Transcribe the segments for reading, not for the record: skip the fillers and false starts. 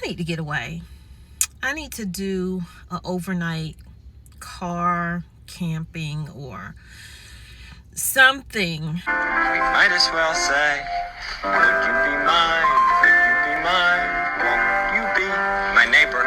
I need to get away. I need to do an overnight car camping or something. We might as well say, would you be mine? Could you be mine? Won't you be my neighbor?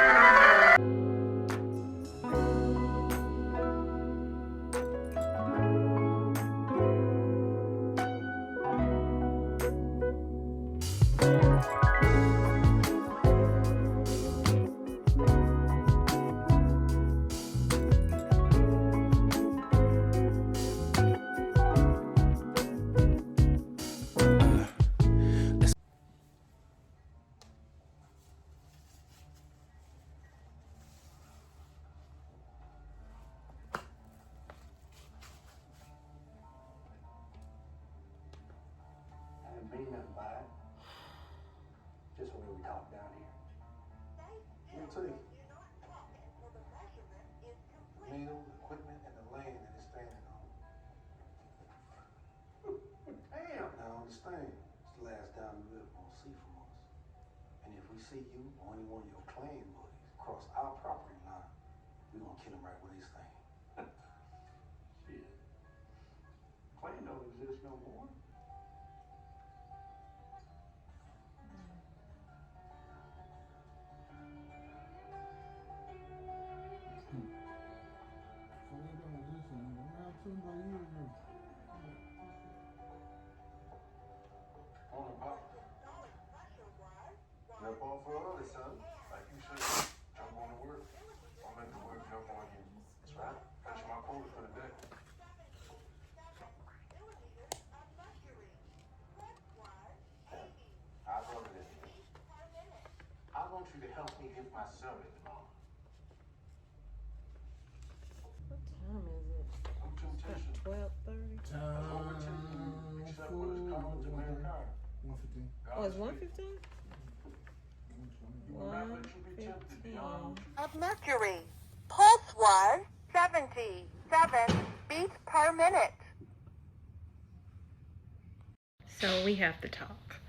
Mean nothing by it. Just the way we talk down here. Me too. Meal, equipment, and the land that it's standing on. Damn! Now understand, it's the last time you ever gonna see from us. And if we see you or any one of your clan buddies cross our property line, we gonna kill them right where they stand. Shit. Clan don't exist no more. Jump on for early, son. Like you should. Jump on to work. I'll make the work jump on you. That's right. That's my quota for the day. I love it. I want you to help me get my service on. What time is it? I'm temptation. 12:30. Except when it's coming to mankind. 115. Oh, it's 1:15? You will not let you be tempted beyond. Of mercury. Pulse was 77 beats per minute. So we have to talk.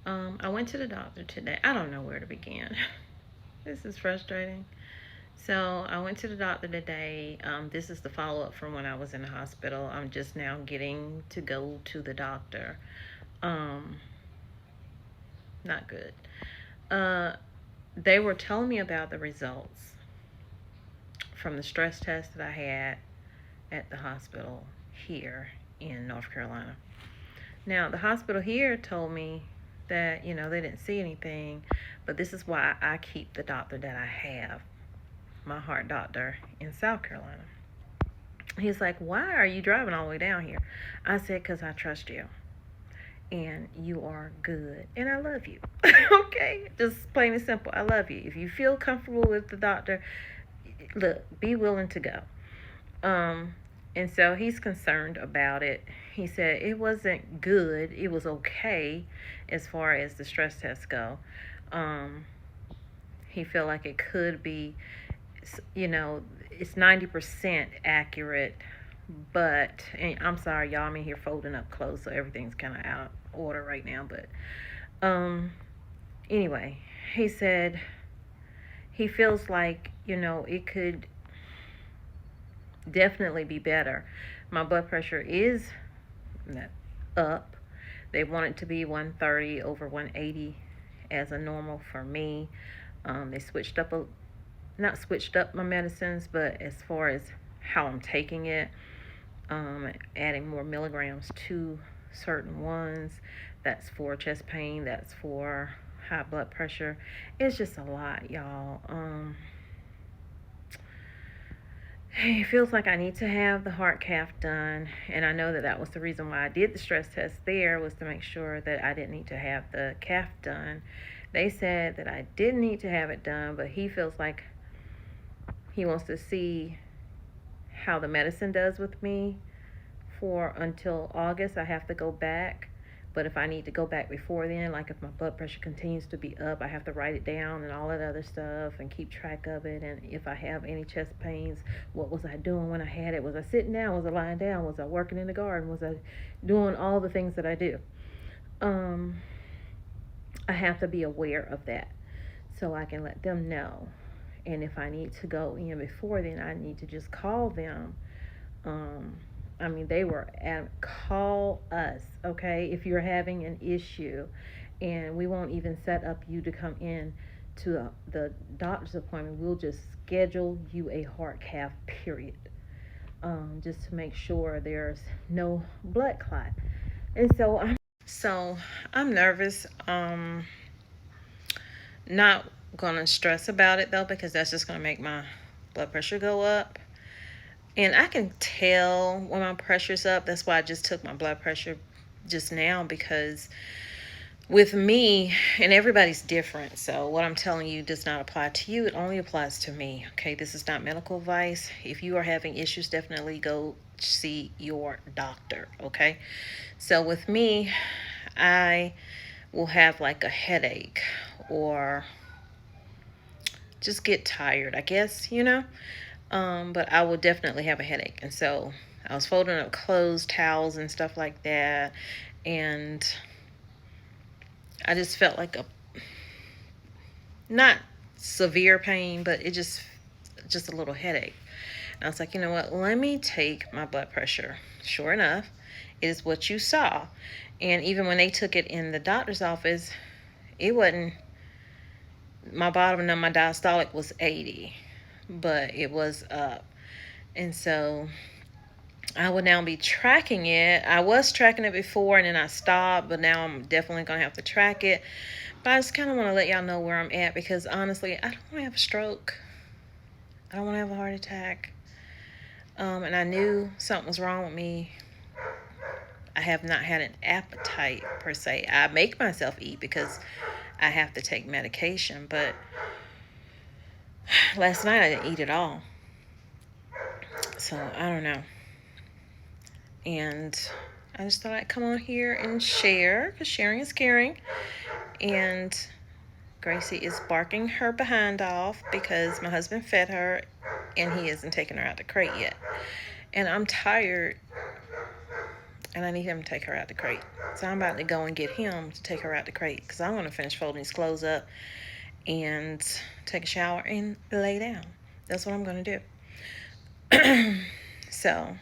I went to the doctor today. I don't know where to begin. This is frustrating. So I went to the doctor today. This is the follow-up from when I was in the hospital. I'm just now getting to go to the doctor. Not good. They were telling me about the results from the stress test that I had at the hospital here in North Carolina. Now, the hospital here told me that, you know, they didn't see anything, but this is why I keep the doctor that I have, my heart doctor in South Carolina. He's like, why are you driving all the way down here? I said, because I trust you. And you are good. And I love you. Okay? Just plain and simple. I love you. If you feel comfortable with the doctor, look, be willing to go. And so he's concerned about it. He said it wasn't good. It was okay as far as the stress tests go. He felt like it could be, you know, it's 90% accurate. But, and I'm sorry, y'all, I'm in here folding up clothes, so everything's kind of out of order right now. But anyway, he said he feels like, you know, it could definitely be better. My blood pressure is up. They want it to be 130 over 180 as a normal for me. They switched up, not switched up my medicines, but as far as how I'm taking it, adding more milligrams to certain ones. That's for chest pain, that's for high blood pressure. It's just a lot, y'all. It feels like I need to have the heart cath done, and I know that that was the reason why I did the stress test there, was to make sure that I didn't need to have the cath done. They said that I didn't need to have it done, but he feels like he wants to see how the medicine does with me for until August. I have to go back, but if I need to go back before then, like if my blood pressure continues to be up, I have to write it down and all that other stuff and keep track of it. And if I have any chest pains, what was I doing when I had it? Was I sitting down? Was I lying down? Was I working in the garden? Was I doing all the things that I do? I have to be aware of that. so I can let them know. And if I need to go in before then, I need to just call them. I mean, they were at call us, okay, if you're having an issue, and we won't even set up you to come in to the doctor's appointment. We'll just schedule you a heart cath, period, just to make sure there's no blood clot. And so I'm nervous. Not gonna stress about it though, because that's just gonna make my blood pressure go up. And I can tell when my pressure's up. That's why I just took my blood pressure just now, because with me, and everybody's different, so what I'm telling you does not apply to you. It only applies to me, okay? This is not medical advice. If you are having issues, definitely go see your doctor, okay? So with me, I will have like a headache or just get tired, I guess, you know? But I will definitely have a headache. And so I was folding up clothes, towels, and stuff like that. And I just felt like not severe pain, but it just a little headache. And I was like, you know what? Let me take my blood pressure. Sure enough, it is what you saw. And even when they took it in the doctor's office, it wasn't, my bottom of my diastolic was 80. But it was up. And so I will now be tracking it. I was tracking it before and then I stopped, but now I'm definitely going to have to track it. But I just kind of want to let y'all know where I'm at, because honestly, I don't want to have a stroke. I don't want to have a heart attack. And I knew something was wrong with me. I have not had an appetite per se. I make myself eat because I have to take medication, but last night I didn't eat at all. So I don't know. And I just thought I'd come on here and share, because sharing is caring. And Gracie is barking her behind off because my husband fed her and he hasn't taken her out the crate yet. And I'm tired and I need him to take her out the crate. So I'm about to go and get him to take her out the crate, because I'm going to finish folding these clothes up and take a shower and lay down. That's what I'm going to do. So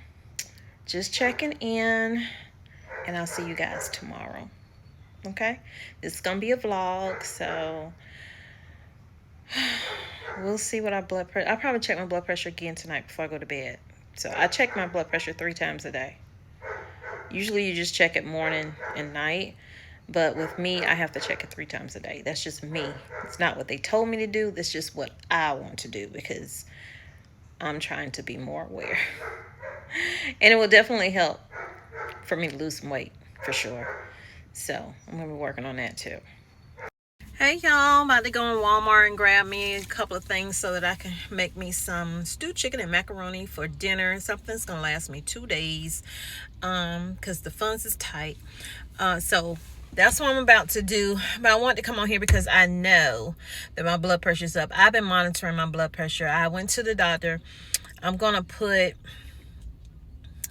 just checking in, and I'll see you guys tomorrow. Okay? This is going to be a vlog, so we'll see what our blood pressure. I'll probably check my blood pressure again tonight before I go to bed. So I check my blood pressure 3 times a day. Usually you just check it morning and night, but with me, I have to check it 3 times a day. That's just me. It's not what they told me to do. That's just what I want to do, because I'm trying to be more aware. And it will definitely help for me to lose some weight, for sure. So I'm going to be working on that too. Hey y'all, I'm about to go in Walmart and grab me a couple of things so that I can make me some stewed chicken and macaroni for dinner. Something that's gonna last me 2 days, because the funds is tight. So that's what I'm about to do. But I want to come on here because I know that my blood pressure's up. I've been monitoring my blood pressure. I went to the doctor. I'm gonna put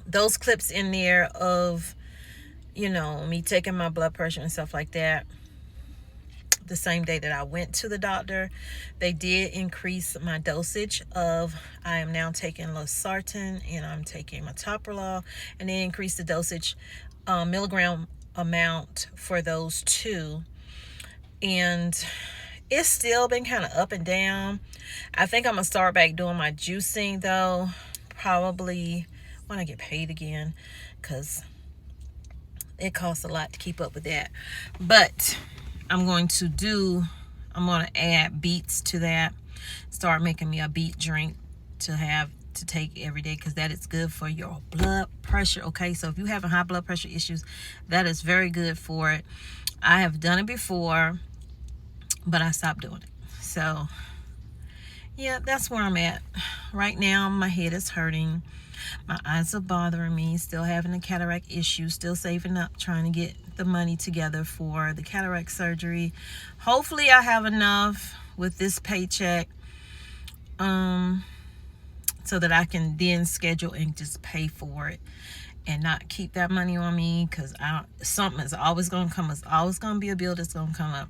those clips in there of, you know, me taking my blood pressure and stuff like that. The same day that I went to the doctor, they did increase my dosage of, I am now taking losartan and I'm taking metoprolol, and they increased the dosage milligram amount for those 2. And it's still been kind of up and down. I think I'm gonna start back doing my juicing though, probably when I get paid again, because it costs a lot to keep up with that. But I'm going to add beets to that. Start making me a beet drink to take every day, because that is good for your blood pressure. Okay, so if you having high blood pressure issues, that is very good for it. I have done it before, but I stopped doing it. So yeah, that's where I'm at right now. My head is hurting. My eyes are bothering me. Still having a cataract issue. Still saving up, trying to get the money together for the cataract surgery. Hopefully I have enough with this paycheck, so that I can then schedule and just pay for it and not keep that money on me, because something is always going to come. It's always going to be a bill that's going to come up.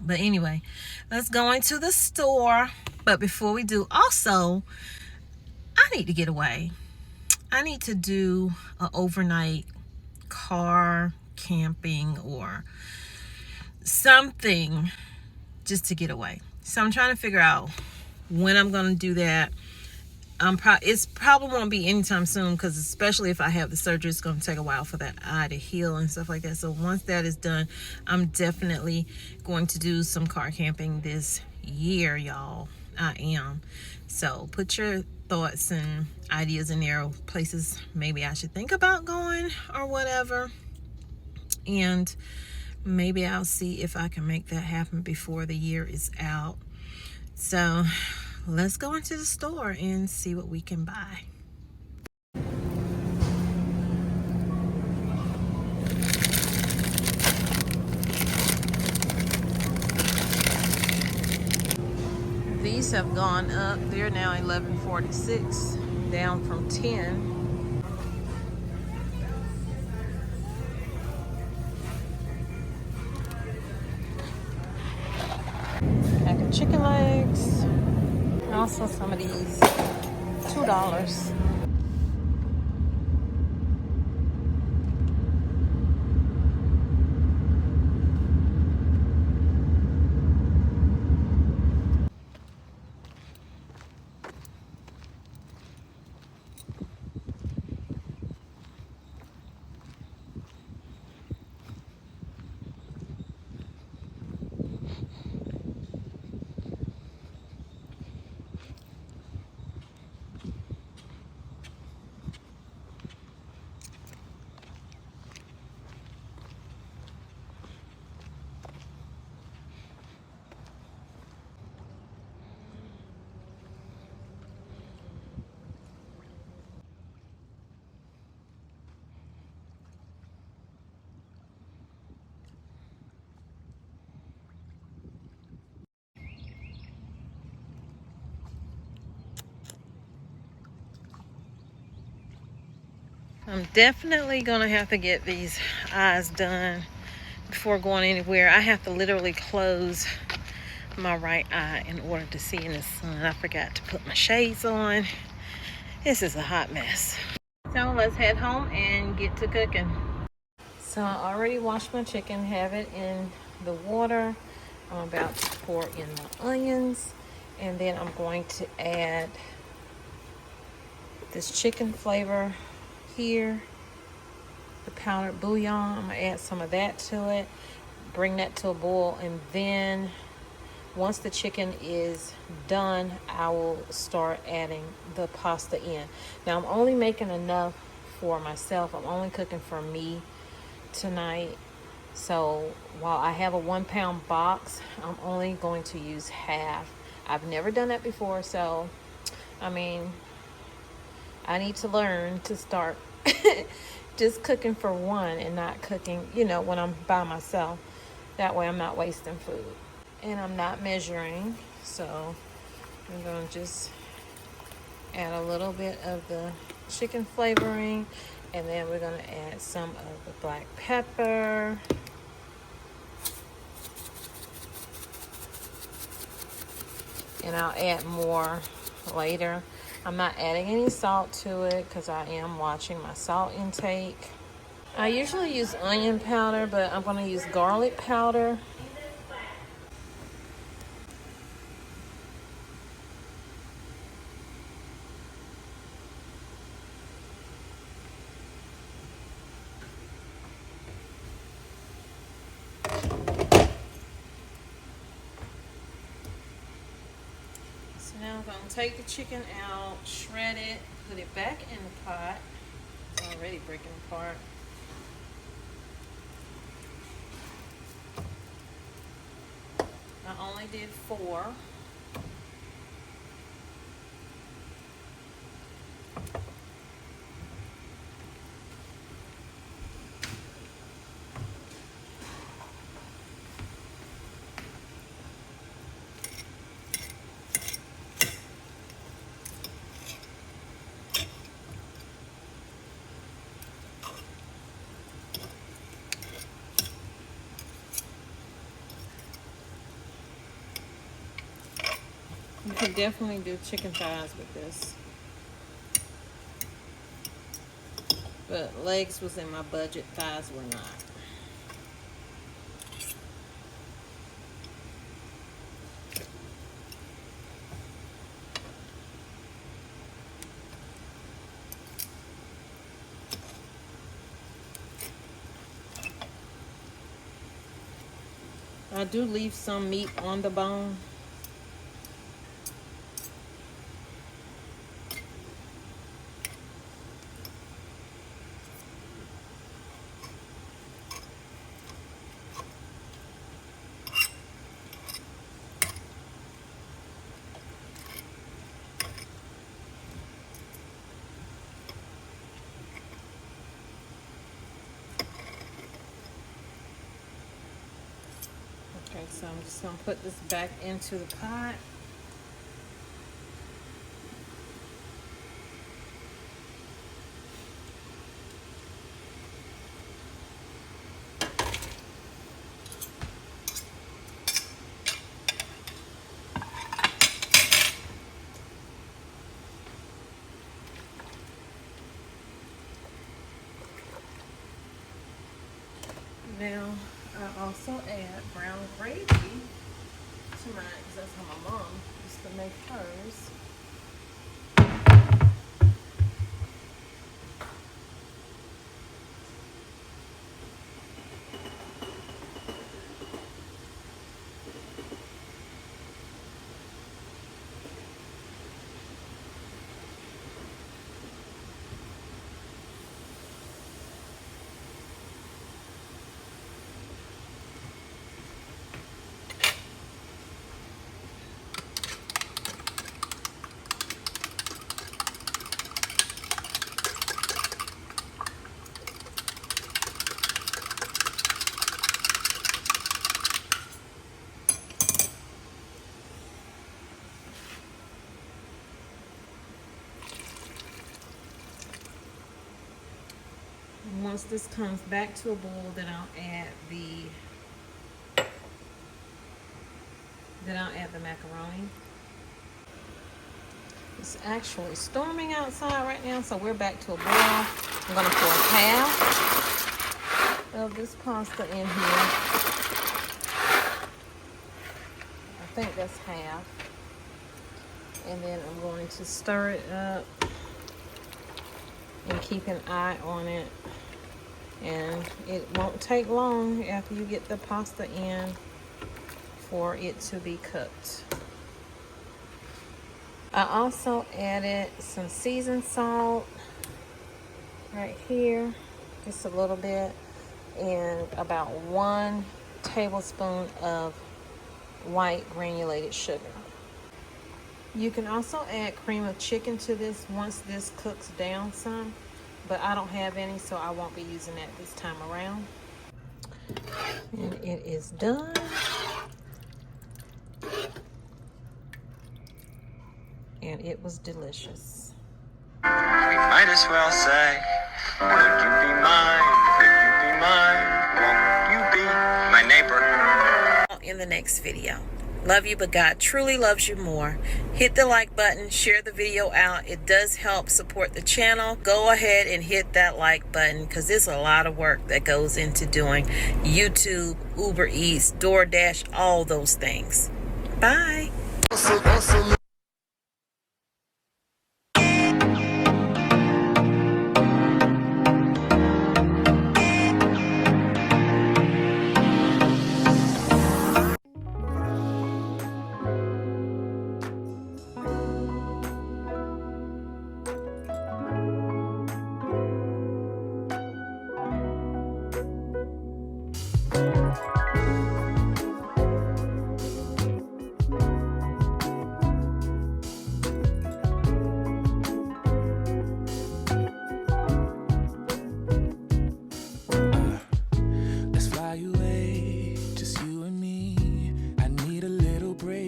But anyway, let's go into the store. But before we do, also, I need to get away. I need to do an overnight car camping or something just to get away. So I'm trying to figure out when I'm going to do that. It's probably won't be anytime soon, because especially if I have the surgery, it's going to take a while for that eye to heal and stuff like that. So once that is done, I'm definitely going to do some car camping this year, y'all. I am. So put your thoughts and ideas in there, places maybe I should think about going or whatever, and maybe I'll see if I can make that happen before the year is out. So let's go into the store and see what we can buy. These have gone up. They're now $11.46, down from $10. Pack of chicken legs. Also some of these, $2. I'm definitely gonna have to get these eyes done before going anywhere. I have to literally close my right eye in order to see in the sun. I forgot to put my shades on. This is a hot mess. So let's head home and get to cooking. So I already washed my chicken, have it in the water. I'm about to pour in my onions, and then I'm going to add this chicken flavor here, the powdered bouillon. I'm gonna add some of that to it, bring that to a boil, and then once the chicken is done, I will start adding the pasta in. Now I'm only making enough for myself. I'm only cooking for me tonight. So while I have a 1 pound box, I'm only going to use half. I've never done that before, so I mean, I need to learn to start just cooking for one and not cooking, you know, when I'm by myself. That way I'm not wasting food. And I'm not measuring, so I'm going to just add a little bit of the chicken flavoring, and then we're going to add some of the black pepper. And I'll add more later. I'm not adding any salt to it because I am watching my salt intake. I usually use onion powder, but I'm going to use garlic powder. So now I'm going to take the chicken out, shred it, put it back in the pot. It's already breaking apart. I only did 4. You can definitely do chicken thighs with this. But legs was in my budget, thighs were not. I do leave some meat on the bone. Okay, so I'm just gonna put this back into the pot. Now, I also add brown gravy to mine, because that's how my mom used to make hers. Once this comes back to a boil, then I'll add the macaroni. It's actually storming outside right now, so we're back to a boil. I'm gonna pour half of this pasta in here. I think that's half. And then I'm going to stir it up and keep an eye on it. And it won't take long after you get the pasta in for it to be cooked. I also added some seasoned salt right here, just a little bit, and about 1 tablespoon of white granulated sugar. You can also add cream of chicken to this once this cooks down some, but I don't have any, so I won't be using that this time around. And it is done. And it was delicious. We might as well say, would you be mine? Could you be mine? Won't you be my neighbor? In the next video. Love you, but God truly loves you more. Hit the like button, share the video out. It does help support the channel. Go ahead and hit that like button, because there's a lot of work that goes into doing YouTube, Uber Eats, DoorDash, all those things. Bye.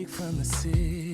From the city.